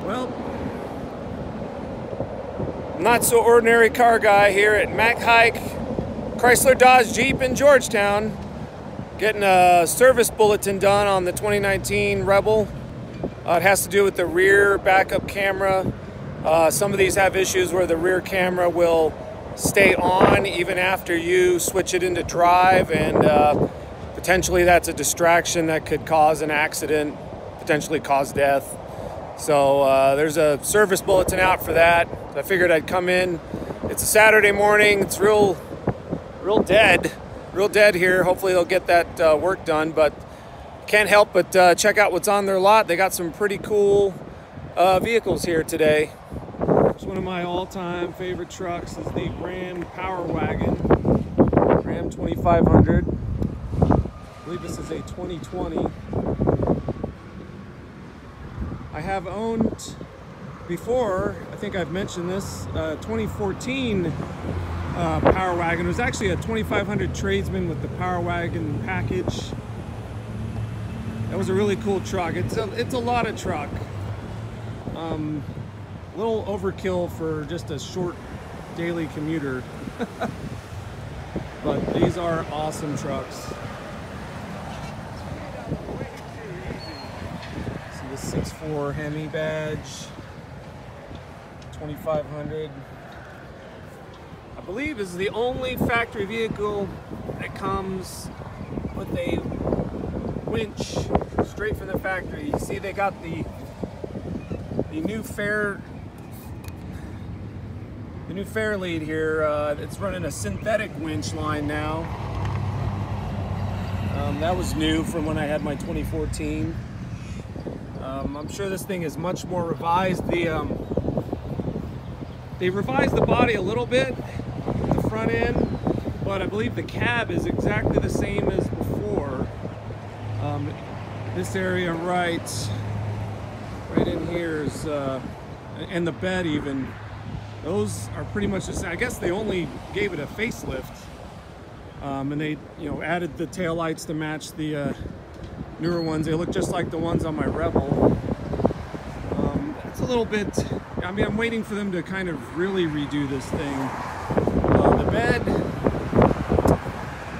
Well, not so ordinary car guy here at Mac Hike Chrysler Dodge Jeep in Georgetown, getting a service bulletin done on the 2019 Rebel. It has to do with the rear backup camera. Some of these have issues where the rear camera will stay on even after you switch it into drive, and potentially that's a distraction that could cause an accident, potentially cause death. So there's a service bulletin out for that. I figured I'd come in. It's a Saturday morning. It's real dead here. Hopefully they'll get that work done, but can't help but check out what's on their lot. They got some pretty cool vehicles here today. One of my all-time favorite trucks is the Ram Power Wagon, Ram 2500. I believe this is a 2020. I have owned before, I think I've mentioned this, 2014 Power Wagon. It was actually a 2500 Tradesman with the Power Wagon package. That was a really cool truck. It's a lot of truck. Little overkill for just a short daily commuter. But these are awesome trucks. See the 6.4 Hemi badge, 2500. I believe is the only factory vehicle that comes with a winch straight from the factory. You see they got the new fair lead here. It's running a synthetic winch line now. That was new from when I had my 2014. I'm sure this thing is much more revised. They revised the body a little bit, the front end, but I believe the cab is exactly the same as before. This area right in here is, and the bed even, those are pretty much the same. I guess they only gave it a facelift, and they, added the taillights to match the newer ones. They look just like the ones on my Rebel. It's a little bit, I'm waiting for them to kind of really redo this thing. The bed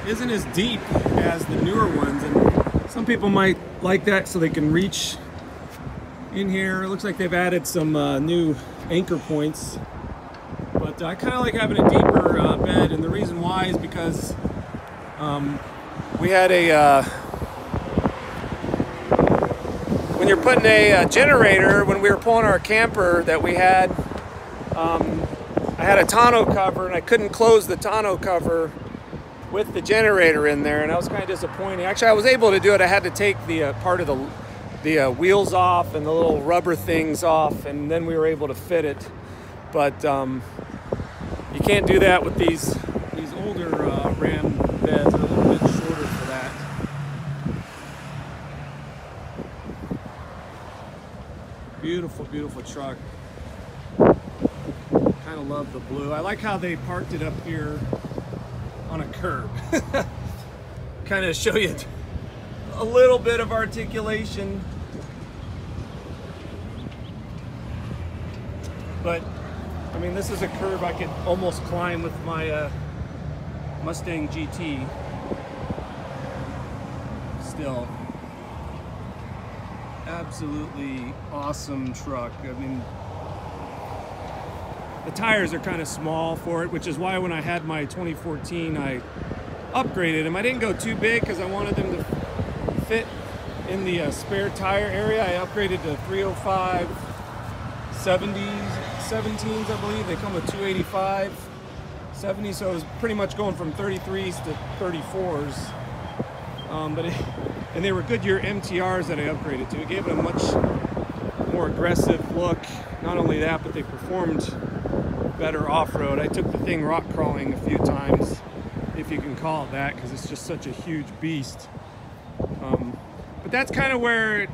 isn't as deep as the newer ones, and some people might like that so they can reach in here. It looks like they've added some new anchor points. But I kind of like having a deeper bed, and the reason why is because we had when you're putting a generator, when we were pulling our camper that we had, I had a tonneau cover and I couldn't close the tonneau cover with the generator in there, and that was kind of disappointing. Actually, I was able to do it. I had to take the part of the wheels off and the little rubber things off, and then we were able to fit it. But you can't do that with these older Ram beds. They're a little bit shorter for that. Beautiful, beautiful truck. Kind of love the blue. I like how they parked it up here on a curb. Kind of show you a little bit of articulation. But this is a curve I could almost climb with my Mustang GT. Still, absolutely awesome truck. The tires are kind of small for it, which is why when I had my 2014, I upgraded them. I didn't go too big because I wanted them to fit in the spare tire area. I upgraded to 305 17s, I believe. They come with 285 70s, so it was pretty much going from 33s to 34s. And they were Goodyear MTRs that I upgraded to. It gave it a much more aggressive look. Not only that, but they performed better off-road. I took the thing rock crawling a few times, if you can call it that, because it's just such a huge beast. But that's kind of where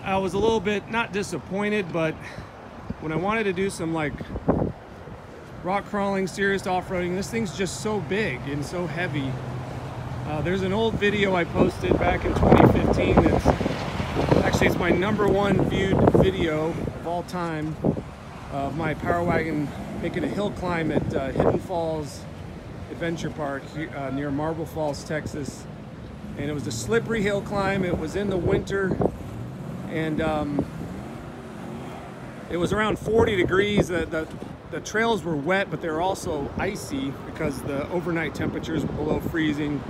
I was a little bit, not disappointed, but when I wanted to do some like rock crawling, serious off-roading, this thing's just so big and so heavy. There's an old video I posted back in 2015 that's actually, it's my #1 viewed video of all time of my Power Wagon making a hill climb at Hidden Falls Adventure Park near Marble Falls, Texas. And it was a slippery hill climb. It was in the winter, and it was around 40 degrees. The trails were wet, but they were also icy because the overnight temperatures were below freezing.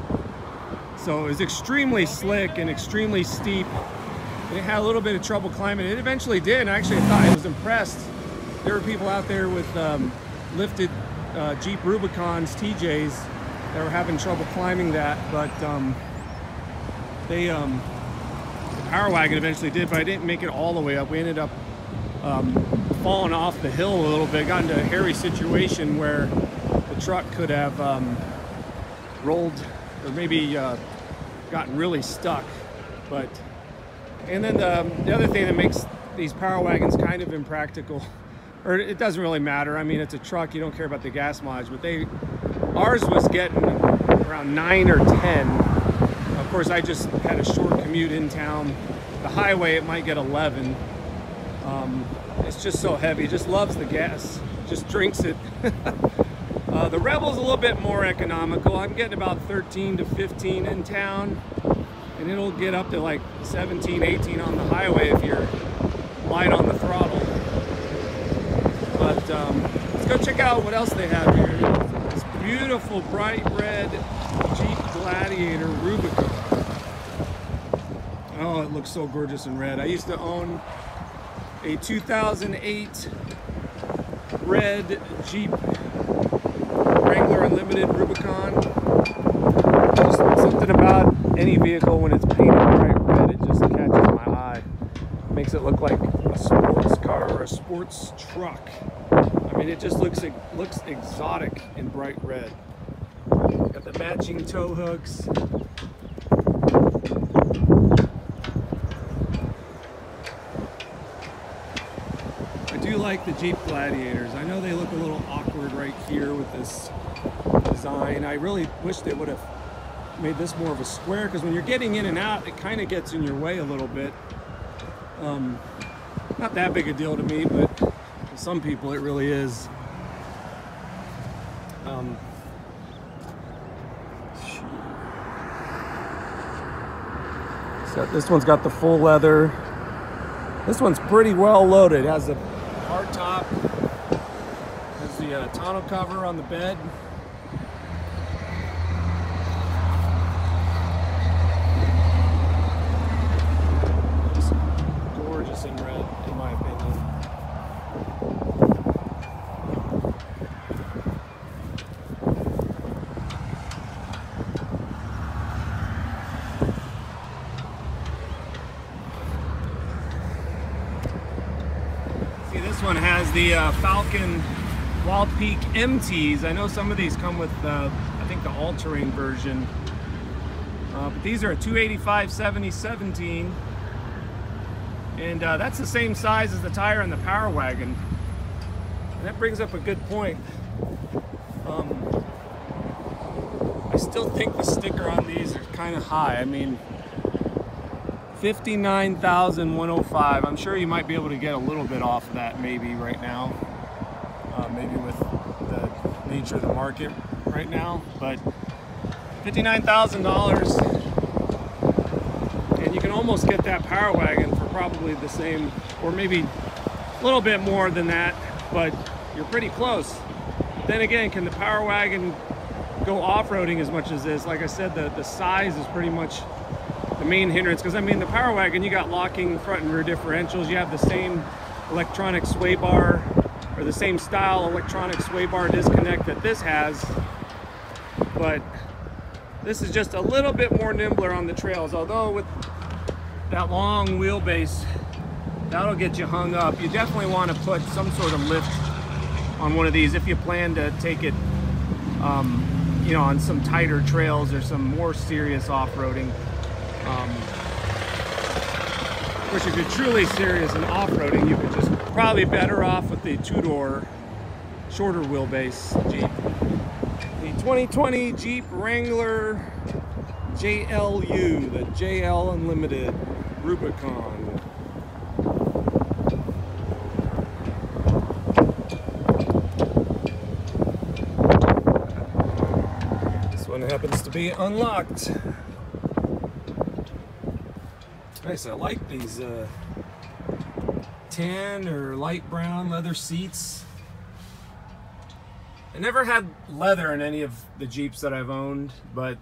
So it was extremely slick and extremely steep. And it had a little bit of trouble climbing. It eventually did, and actually I was impressed. There were people out there with lifted Jeep Rubicons, TJs, that were having trouble climbing that, but the Power Wagon eventually did, but I didn't make it all the way up. We ended up falling off the hill a little bit, got into a hairy situation where the truck could have rolled or maybe gotten really stuck. But and then the other thing that makes these Power Wagons kind of impractical, or it doesn't really matter. I mean, it's a truck, you don't care about the gas mileage, but ours was getting around 9 or 10. Of course, I just had a short commute in town. The highway, it might get 11. It's just so heavy, it just loves the gas, just drinks it. The Rebel's a little bit more economical. I'm getting about 13 to 15 in town, and it'll get up to like 17, 18 on the highway if you're light on the throttle. But let's go check out what else they have here. This beautiful bright red Jeep Gladiator Rubicon. Oh, it looks so gorgeous in red. I used to own a 2008 red Jeep Wrangler Unlimited Rubicon. Just something about any vehicle when it's painted bright red, it just catches my eye. Makes it look like a sports car or a sports truck. I mean, it just looks exotic in bright red. Got the matching tow hooks. I do like the Jeep Gladiators. I know they look a little awkward right here with this design. I really wish they would have made this more of a square, because when you're getting in and out, it kind of gets in your way a little bit. Not that big a deal to me, but to some people it really is. So this one's got the full leather. This one's pretty well loaded. It has a hard top, has the tonneau cover on the bed. Just gorgeous in red, in my opinion. This one has the Falcon Wild Peak MTs. I know some of these come with, I think, the all-terrain version. But these are a 285/70/17. And that's the same size as the tire on the Power Wagon. And that brings up a good point. I still think the sticker on these are kind of high. I mean, $59,105. I'm sure you might be able to get a little bit off of that maybe right now. Maybe with the nature of the market right now, but $59,000, and you can almost get that Power Wagon for probably the same, or maybe a little bit more than that, but you're pretty close. Then again, can the Power Wagon go off-roading as much as this? Like I said, the size is pretty much the main hindrance, because I mean, the Power Wagon, you got locking front and rear differentials, you have the same electronic sway bar, or the same style electronic sway bar disconnect that this has, but this is just a little bit more nimbler on the trails. Although with that long wheelbase, that'll get you hung up. You definitely want to put some sort of lift on one of these if you plan to take it you know, on some tighter trails or some more serious off-roading. Of course, if you're truly serious in off-roading, you could just probably better off with the two-door, shorter wheelbase Jeep. The 2020 Jeep Wrangler JLU, the JL Unlimited Rubicon. be unlocked. Nice, I like these tan or light brown leather seats. I never had leather in any of the Jeeps that I've owned, but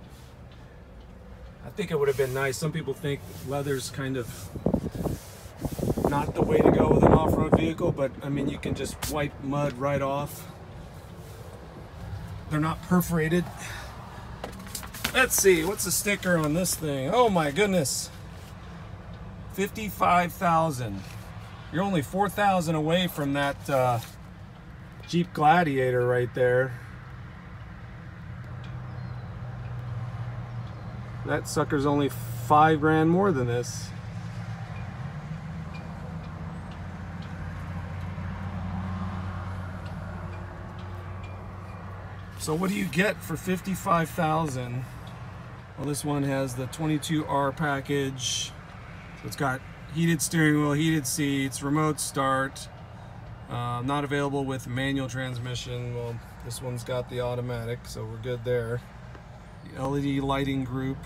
I think it would have been nice. Some people think leather's kind of not the way to go with an off-road vehicle, but I mean, you can just wipe mud right off. They're not perforated. Let's see, what's the sticker on this thing? Oh my goodness. 55,000. You're only 4,000 away from that Jeep Gladiator right there. That sucker's only $5 grand more than this. So what do you get for 55,000? Well, this one has the 22R package. So it's got heated steering wheel, heated seats, remote start. Not available with manual transmission. Well, this one's got the automatic, so we're good there. The LED lighting group,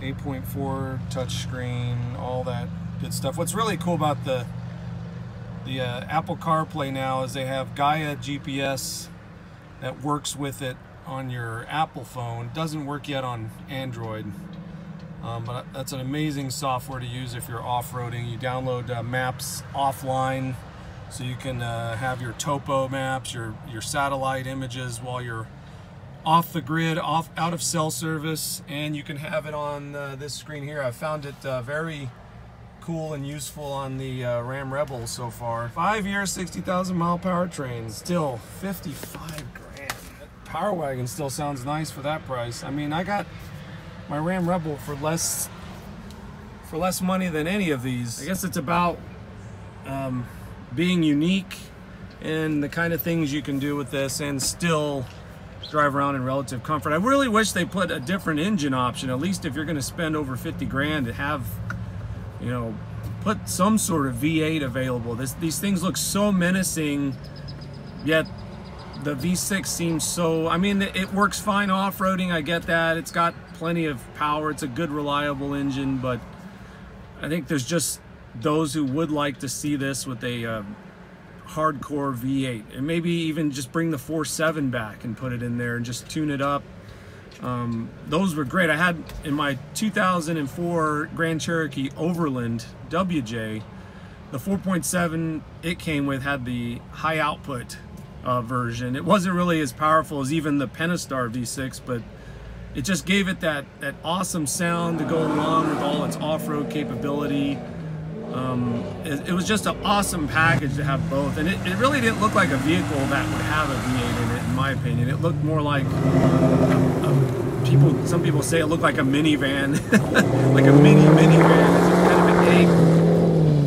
8.4 touchscreen, all that good stuff. What's really cool about the Apple CarPlay now is they have Gaia GPS that works with it on your Apple phone. It doesn't work yet on Android, but that's an amazing software to use if you're off-roading. You download maps offline, so you can have your topo maps, your satellite images while you're off the grid, out of cell service, and you can have it on this screen here. I found it very cool and useful on the Ram Rebel so far. 5 years, 60,000 mile powertrain, still 55 grand. That Power Wagon still sounds nice for that price. I mean, I got my Ram Rebel for less money than any of these. I guess it's about being unique and the kind of things you can do with this and still drive around in relative comfort. I really wish they put a different engine option, at least if you're going to spend over 50 grand, to have, you know, put some sort of V8 available. These things look so menacing, yet the V6 seems so, I mean, it works fine off-roading, I get that. It's got plenty of power, it's a good reliable engine, but I think there's just those who would like to see this with a hardcore V8, and maybe even just bring the 4.7 back and put it in there and just tune it up. Those were great. I had in my 2004 Grand Cherokee Overland WJ, the 4.7 it came with had the high output version. It wasn't really as powerful as even the Pentastar V6, but it just gave it that awesome sound to go along with all its off-road capability. It was just an awesome package to have both, and it really didn't look like a vehicle that would have a V8 in it, in my opinion. It looked more like some people say it looked like a minivan, like a minivan. It's kind of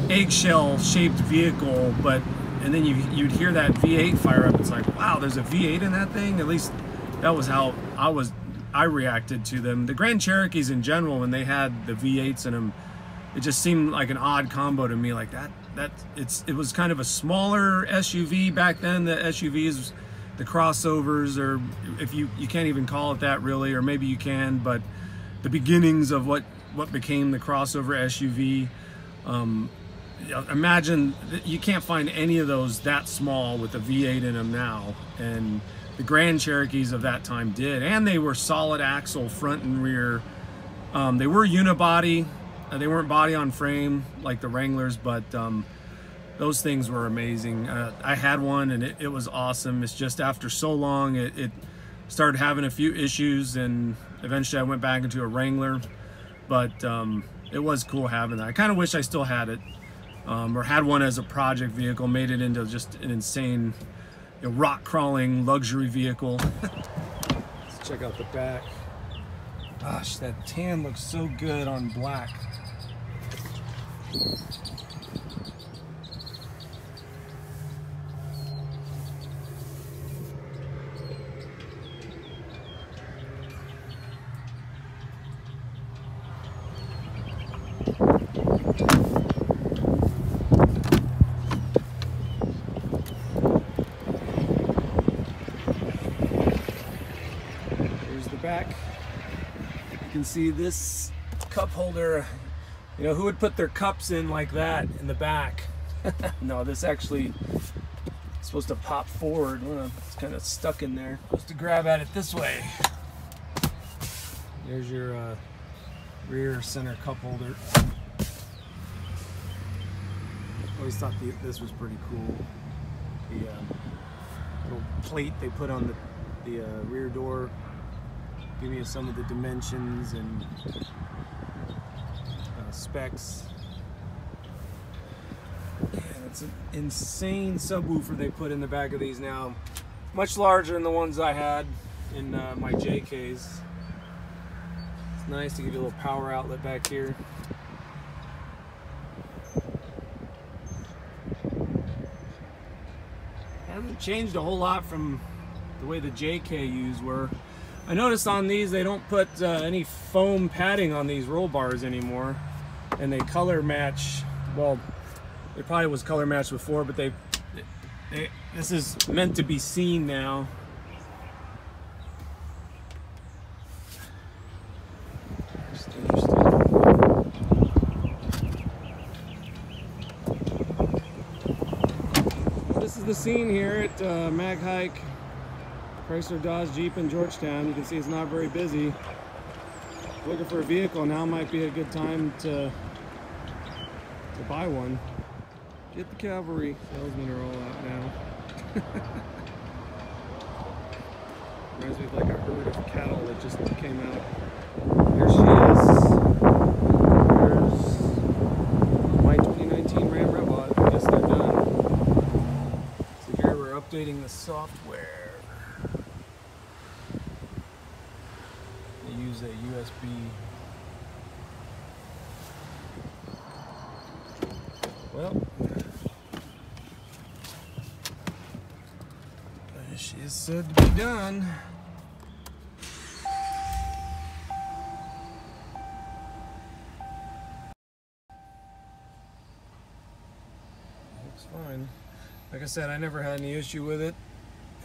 an eggshell shaped vehicle, and then you'd hear that V8 fire up. It's like, wow, there's a V8 in that thing. At least that was how I reacted to them. The Grand Cherokees in general, when they had the V8s in them, it just seemed like an odd combo to me. Like it was kind of a smaller SUV back then. The SUVs, the crossovers, or if you can't even call it that really, or maybe you can, but the beginnings of what became the crossover SUV. Imagine you can't find any of those that small with a V8 in them now, and the Grand Cherokees of that time did, and they were solid axle front and rear. They were unibody. They weren't body on frame like the Wranglers, but those things were amazing. I had one and it was awesome. It's just after so long, it started having a few issues, and eventually I went back into a Wrangler, but it was cool having that. I kind of wish I still had it, or had one as a project vehicle, made it into just an insane, rock crawling luxury vehicle. Let's check out the back. Gosh, that tan looks so good on black. can see this cup holder. You know, who would put their cups in like that in the back? No, this actually is supposed to pop forward. It's kind of stuck in there. Supposed to grab at it this way. There's your rear center cup holder. Always thought this was pretty cool. The little plate they put on the rear door, giving you some of the dimensions and specs. And it's an insane subwoofer they put in the back of these now. Much larger than the ones I had in my JKs. It's nice to give you a little power outlet back here. Hasn't changed a whole lot from the way the JKUs were. I noticed on these they don't put any foam padding on these roll bars anymore, and they color match. Well, it probably was color matched before, but this is meant to be seen now. Just interesting. Well, this is the scene here at Mag Hike Chrysler Dodge Jeep in Georgetown. You can see it's not very busy. Looking for a vehicle now might be a good time to buy one. Get the cavalry. Salesmen are all out now. Reminds me of like a herd of cattle that just came out. Here she is. There's my 2019 Ram Robot. I guess they're done. So here we're updating the software. They use a USB. Well, she is said to be done. Looks fine. Like I said, I never had any issue with it.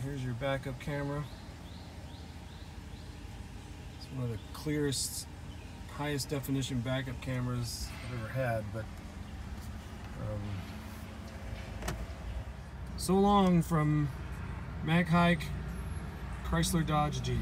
Here's your backup camera. It's one of the clearest, highest definition backup cameras I've ever had, but so long from Mag Hike Chrysler Dodge Jeep.